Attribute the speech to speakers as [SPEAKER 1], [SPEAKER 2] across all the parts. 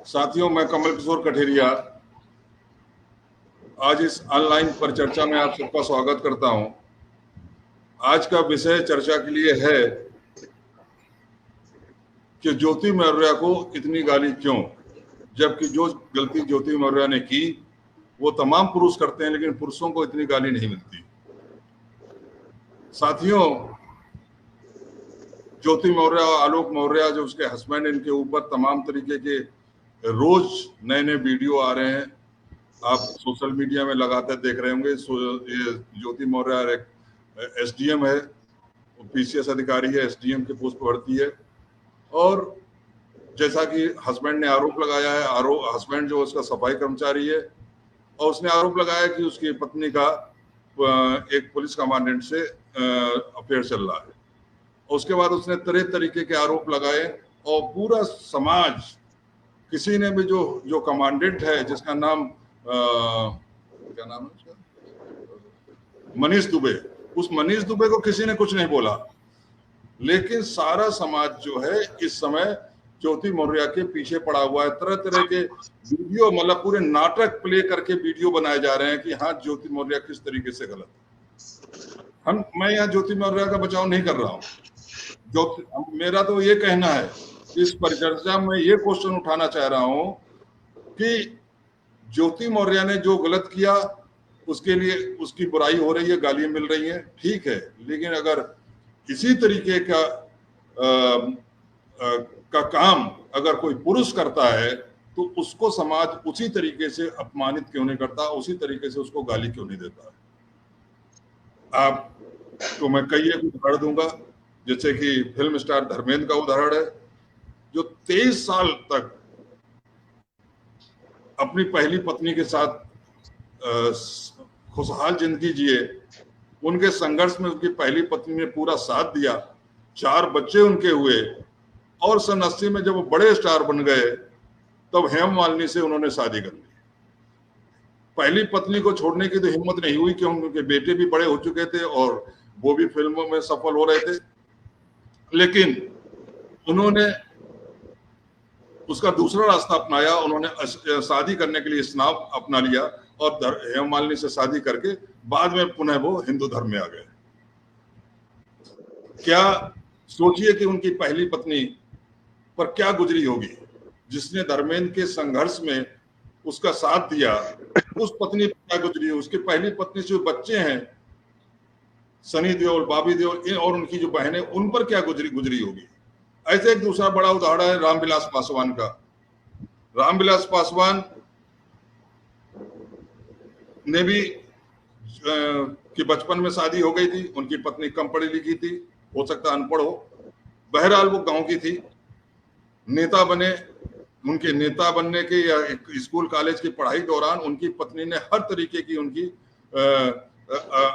[SPEAKER 1] साथियों, मैं कमल किशोर कठेरिया आज इस ऑनलाइन परिचर्चा में आप सबका स्वागत करता हूं। आज का विषय चर्चा के लिए है कि ज्योति मौर्य को इतनी गाली क्यों, जबकि जो गलती ज्योति मौर्य ने की वो तमाम पुरुष करते हैं, लेकिन पुरुषों को इतनी गाली नहीं मिलती। साथियों, ज्योति मौर्य और आलोक मौर्य जो उसके हस्बैंड, इनके ऊपर तमाम तरीके के रोज नए नए वीडियो आ रहे हैं। आप सोशल मीडिया में लगातार देख रहे होंगे। ये ज्योति मौर्य एक एसडीएम है, पीसीएस अधिकारी है, एसडीएम के पोस्ट पर भर्ती है। और जैसा कि हस्बैंड ने आरोप लगाया है, हस्बैंड जो उसका सफाई कर्मचारी है, और उसने आरोप लगाया कि उसकी पत्नी का एक पुलिस कमांडेंट से अफेयर चल रहा है। उसके बाद उसने तरह तरीके के आरोप लगाए और पूरा समाज, किसी ने भी जो कमांडेंट है जिसका नाम क्या नाम है उसका, मनीष दुबे, उस मनीष दुबे को किसी ने कुछ नहीं बोला, लेकिन सारा समाज जो है इस समय ज्योति मौर्य के पीछे पड़ा हुआ है। तरह तरह के वीडियो, मतलब पूरे नाटक प्ले करके वीडियो बनाए जा रहे हैं कि हाँ, ज्योति मौर्य किस तरीके से गलत है। मैं यहाँ ज्योति मौर्य का बचाव नहीं कर रहा हूँ। मेरा तो ये कहना है, इस परिचर्चा में ये क्वेश्चन उठाना चाह रहा हूँ कि ज्योति मौर्य ने जो गलत किया उसके लिए उसकी बुराई हो रही है, गालियां मिल रही हैं, ठीक है, लेकिन अगर इसी तरीके का काम अगर कोई पुरुष करता है तो उसको समाज उसी तरीके से अपमानित क्यों नहीं करता, उसी तरीके से उसको गाली क्यों नहीं देता है। आपको मैं कई एक उदाहरण दूंगा, जैसे कि फिल्म स्टार धर्मेंद्र का उदाहरण है, जो 23 साल तक अपनी पहली पत्नी के साथ खुशहाल जिंदगी जिए। उनके संघर्ष में उनकी पहली पत्नी ने पूरा साथ दिया, 4 बच्चे उनके हुए, और सन 80 में जब वो बड़े स्टार बन गए तब हेमा मालिनी से उन्होंने शादी कर ली। पहली पत्नी को छोड़ने की तो हिम्मत नहीं हुई, क्योंकि उनके बेटे भी बड़े हो चुके थे और वो भी फिल्मों में सफल हो रहे थे, लेकिन उन्होंने उसका दूसरा रास्ता अपनाया। उन्होंने शादी करने के लिए इस्लाम अपना लिया और हेमा मालिनी से शादी करके बाद में पुनः वो हिंदू धर्म में आ गए। क्या सोचिए कि उनकी पहली पत्नी पर क्या गुजरी होगी, जिसने धर्मेंद्र के संघर्ष में उसका साथ दिया। उस पत्नी पर क्या गुजरी, उसकी पहली पत्नी से जो बच्चे हैं, सनी देओल, बॉबी देओल और उनकी जो बहनें, उन पर क्या गुजरी होगी। ऐसे एक दूसरा बड़ा उदाहरण है रामविलास पासवान का। रामविलास पासवान ने भी कि बचपन में शादी हो गई थी, उनकी पत्नी कम पढ़ी लिखी थी, हो सकता अनपढ़ हो, बहरहाल वो गांव की थी। नेता बने, उनके नेता बनने के या स्कूल कॉलेज की पढ़ाई दौरान उनकी पत्नी ने हर तरीके की उनकी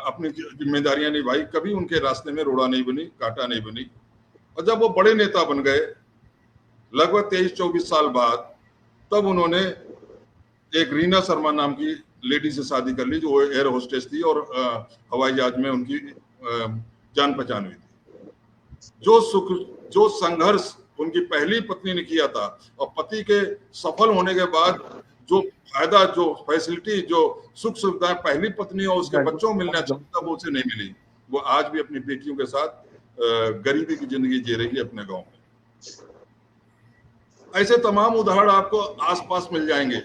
[SPEAKER 1] अपनी जिम्मेदारियां निभाई, कभी उनके रास्ते में रोड़ा नहीं बनी, कांटा नहीं बनी। और जब वो बड़े नेता बन गए लगभग 23-24 साल बाद, तब उन्होंने एक रीना शर्मा नाम की लेडी से शादी कर ली, जो एयर होस्टेस थी और हवाई जहाज में उनकी जान पहचान हुई थी। जो संघर्ष उनकी पहली पत्नी ने किया था और पति के सफल होने के बाद जो फायदा, जो फैसिलिटी, जो सुख सुविधाएं पहली पत्नी और उसके बच्चों को मिलना चाहता वो उसे नहीं मिली। वो आज भी अपनी बेटियों के साथ गरीबी की जिंदगी जी रही है अपने गांव में। ऐसे तमाम उदाहरण आपको आसपास मिल जाएंगे।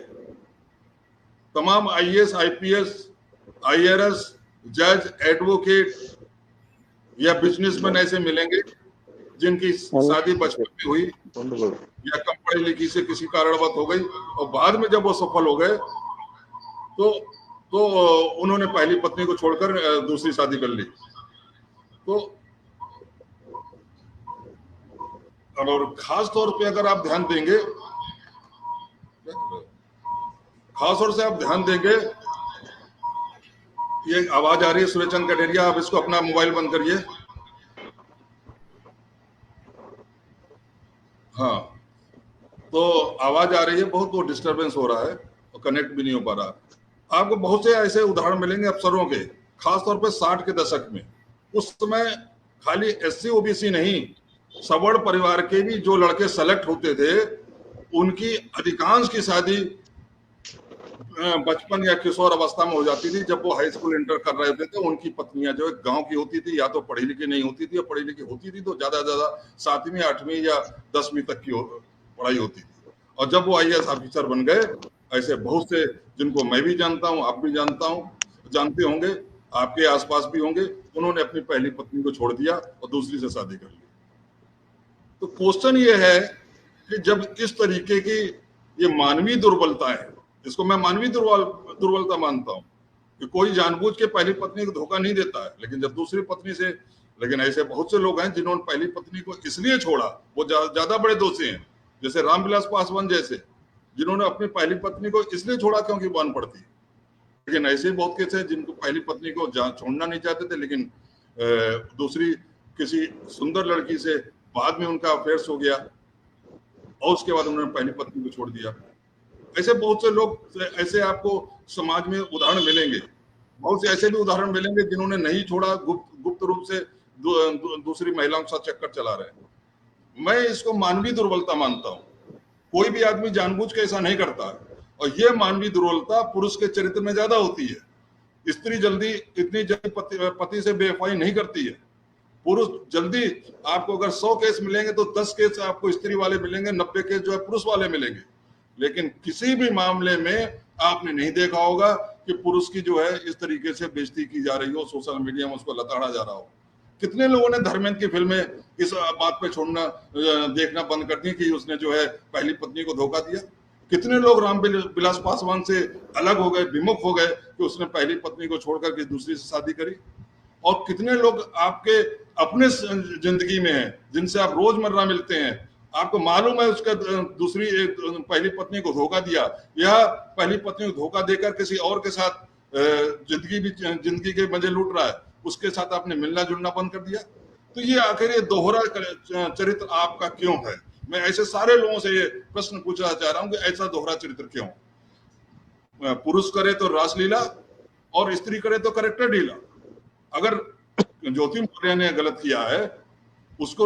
[SPEAKER 1] तमाम आईएएस, आईपीएस, आईआरएस, जज, एडवोकेट या बिजनेसमैन ऐसे मिलेंगे जिनकी शादी बचपन में हुई या कम पढ़ी लिखी से किसी कारणवश हो गई, और बाद में जब वो सफल हो गए तो उन्होंने पहली पत्नी को छोड़कर दूसरी शादी कर ली। तो और खास तौर पे अगर आप ध्यान देंगे, खास तौर से आप ध्यान देंगे, ये आवाज आ रही है सूर्यचंद कटेरिया, आप इसको अपना मोबाइल बंद करिए। हाँ, तो आवाज आ रही है बहुत, वो डिस्टरबेंस हो रहा है और कनेक्ट भी नहीं हो पा रहा। आपको बहुत से ऐसे उदाहरण मिलेंगे अफसरों के, खासतौर पे 60 के दशक में। उस समय खाली एससी ओबीसी नहीं, सवर्ण परिवार के भी जो लड़के सेलेक्ट होते थे उनकी अधिकांश की शादी बचपन या किशोर अवस्था में हो जाती थी। जब वो हाई स्कूल इंटर कर रहे होते थे, उनकी पत्नियां जो है गांव की होती थी, या तो पढ़ी लिखी नहीं होती थी, या पढ़ी लिखी होती थी तो ज्यादा ज्यादा 7वीं 8वीं या 10वीं तक की पढ़ाई होती थी। और जब वो IAS ऑफिसर बन गए, ऐसे बहुत से जिनको मैं भी जानता हूँ, आप भी जानते होंगे, आपके आसपास भी होंगे, उन्होंने अपनी पहली पत्नी को छोड़ दिया और दूसरी से शादी कर ली। तो क्वेश्चन ये है कि जब इस तरीके की ये मानवीय दुर्बलता है, इसको मैं मानवीय दुर्बलता मानता हूं कि कोई जानबूझ के पहली पत्नी को धोखा नहीं देता है, लेकिन जब दूसरी पत्नी से, लेकिन ऐसे बहुत से लोग हैं जिन्होंने पहली पत्नी को इसलिए छोड़ा, वो ज्यादा बड़े दोषी हैं, जैसे रामविलास पासवान जैसे, जिन्होंने अपनी पहली पत्नी को इसलिए छोड़ा क्योंकि वो अनपढ़ थी। लेकिन ऐसे बहुत केस हैं जिनको पहली पत्नी को छोड़ना नहीं चाहते थे, लेकिन दूसरी किसी सुंदर लड़की से बाद में उनका अफेयर्स हो गया और उसके बाद उन्होंने पहली पत्नी को छोड़ दिया। ऐसे बहुत से लोग, ऐसे आपको समाज में उदाहरण मिलेंगे, बहुत से ऐसे भी उदाहरण मिलेंगे जिन्होंने नहीं छोड़ा, गुप्त रूप से दूसरी महिलाओं के साथ चक्कर चला रहे हैं। मैं इसको मानवीय दुर्बलता मानता हूं। कोई भी आदमी जानबूझ के ऐसा नहीं करता है, और यह मानवीय दुर्बलता पुरुष के चरित्र में ज्यादा होती है। स्त्री इतनी जल्दी पति से बेवफाई नहीं करती है। पुरुष जल्दी, आपको अगर 100 केस मिलेंगे तो 10 केस आपको स्त्री वाले मिलेंगे, 90 केस जो है पुरुष वाले मिलेंगे। लेकिन किसी भी मामले में आपने नहीं देखा होगा कि पुरुष की जो है इस तरीके से बेइज्जती की जा रही हो, सोशल मीडिया में उसको लताड़ा जा रहा हो। कितने लोगों ने धर्मेंद्र की फिल्में इस बात पे छोड़ना, देखना बंद कर दी कि उसने जो है पहली पत्नी को धोखा दिया। कितने लोग रामविलास पासवान से अलग हो गए, विमुख हो गए कि उसने पहली पत्नी को छोड़कर के दूसरी से शादी करी। और कितने लोग आपके अपने जिंदगी में हैं जिनसे आप रोजमर्रा मिलते हैं, आपको मालूम है उसका दूसरी पहली पत्नी को धोखा दिया, या पहली पत्नी को धोखा देकर किसी और के साथ जिंदगी के मजे लूट रहा है, उसके साथ आपने मिलना जुलना बंद कर दिया। तो ये आखिर ये दोहरा चरित्र आपका क्यों है? मैं ऐसे सारे लोगों से ये प्रश्न पूछना चाह रहा हूं कि ऐसा दोहरा चरित्र क्यों? पुरुष करे तो रासलीला और स्त्री करे तो करेक्टर ढीला। अगर ज्योति मौर्य ने गलत किया है, उसको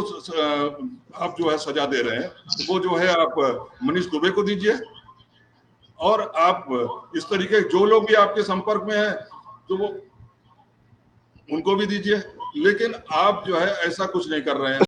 [SPEAKER 1] आप जो है सजा दे रहे हैं, तो वो जो है आप मनीष दुबे को दीजिए, और आप इस तरीके जो लोग भी आपके संपर्क में हैं तो वो उनको भी दीजिए। लेकिन आप जो है ऐसा कुछ नहीं कर रहे हैं।